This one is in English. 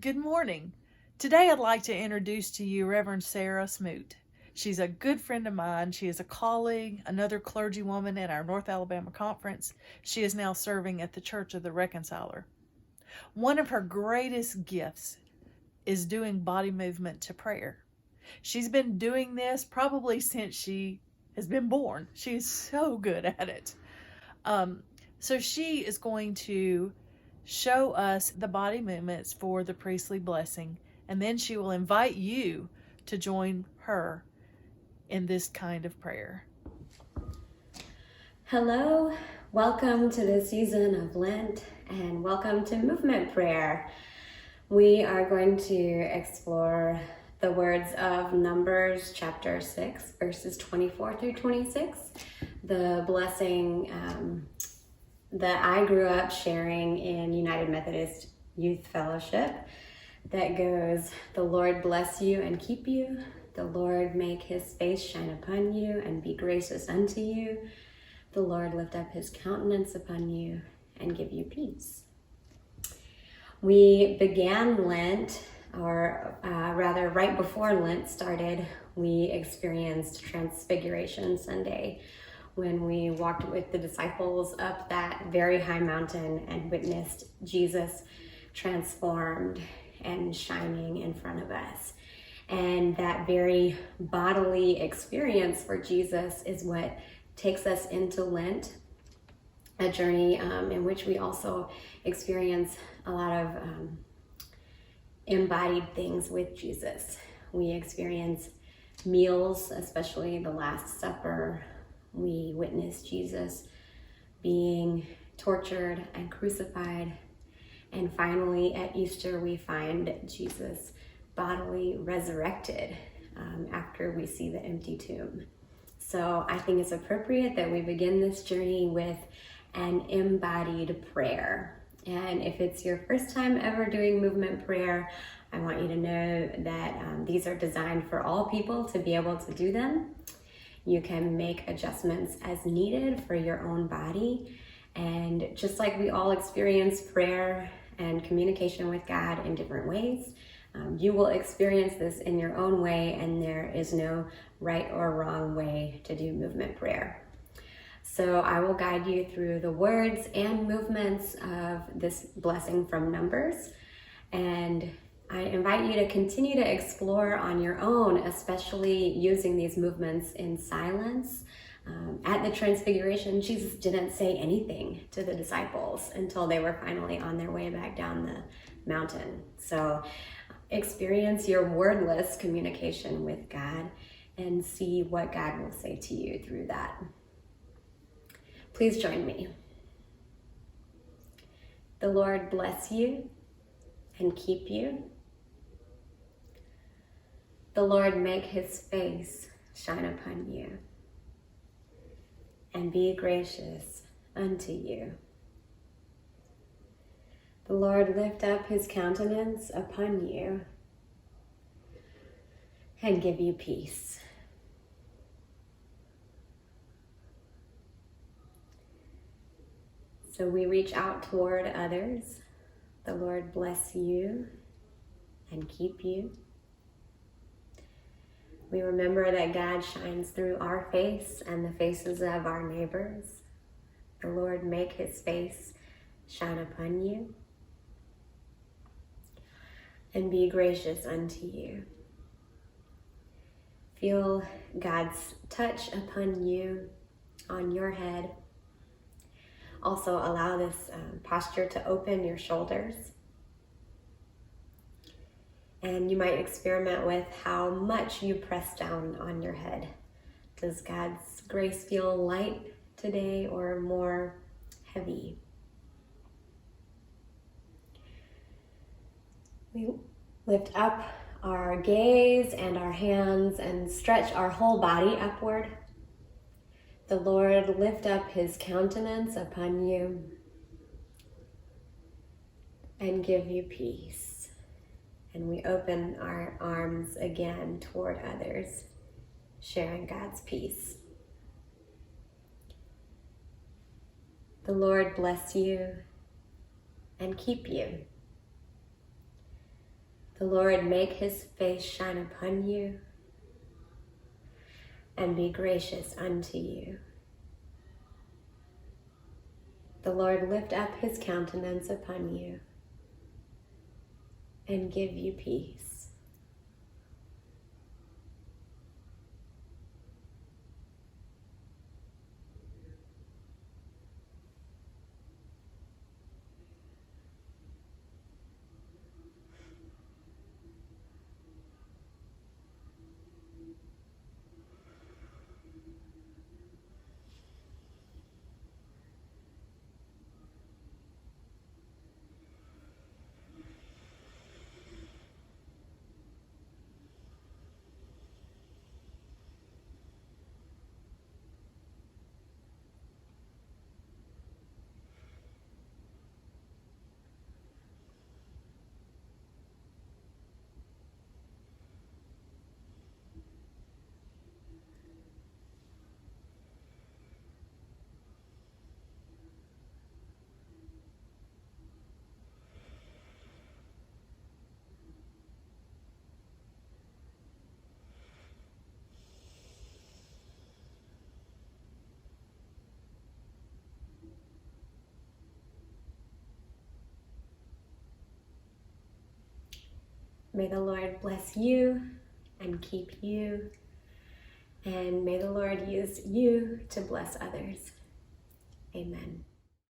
Good morning. Today I'd like to introduce to you Reverend Sarah Smoot. She's a good friend of mine. She is a colleague, another clergywoman at our North Alabama conference. She is now serving at the Church of the Reconciler. One of her greatest gifts is doing body movement to prayer. She's been doing this probably since she has been born. She is so good at it. So she is going to show us the body movements for the priestly blessing, and then she will invite you to join her in this kind of prayer. Hello, welcome to the season of Lent, and welcome to Movement Prayer. We are going to explore the words of Numbers chapter 6, verses 24 through 26, the blessing that I grew up sharing in United Methodist Youth Fellowship that goes, "The Lord bless you and keep you. The Lord make his face shine upon you and be gracious unto you. The Lord lift up his countenance upon you and give you peace." We began Lent, or rather right before Lent started, we experienced Transfiguration Sunday, when we walked with the disciples up that very high mountain and witnessed Jesus transformed and shining in front of us. And that very bodily experience for Jesus is what takes us into Lent, a journey in which we also experience a lot of embodied things with Jesus. We experience meals, especially the Last Supper. We witness Jesus being tortured and crucified. And finally, at Easter, we find Jesus bodily resurrected after we see the empty tomb. So I think it's appropriate that we begin this journey with an embodied prayer. And if it's your first time ever doing movement prayer, I want you to know that these are designed for all people to be able to do them. You can make adjustments as needed for your own body. And just like we all experience prayer and communication with God in different ways, you will experience this in your own way, and there is no right or wrong way to do movement prayer. So I will guide you through the words and movements of this blessing from Numbers, and I invite you to continue to explore on your own, especially using these movements in silence. At the Transfiguration, Jesus didn't say anything to the disciples until they were finally on their way back down the mountain. So experience your wordless communication with God and see what God will say to you through that. Please join me. The Lord bless you and keep you. The Lord make his face shine upon you and be gracious unto you. The Lord lift up his countenance upon you and give you peace. So we reach out toward others. The Lord bless you and keep you. We remember that God shines through our face and the faces of our neighbors. The Lord make his face shine upon you and be gracious unto you. Feel God's touch upon you, on your head. Also allow this posture to open your shoulders. And you might experiment with how much you press down on your head. Does God's grace feel light today or more heavy? We lift up our gaze and our hands and stretch our whole body upward. The Lord lift up his countenance upon you and give you peace. And we open our arms again toward others, sharing God's peace. The Lord bless you and keep you. The Lord make his face shine upon you and be gracious unto you. The Lord lift up his countenance upon you and give you peace. May the Lord bless you and keep you, and may the Lord use you to bless others. Amen.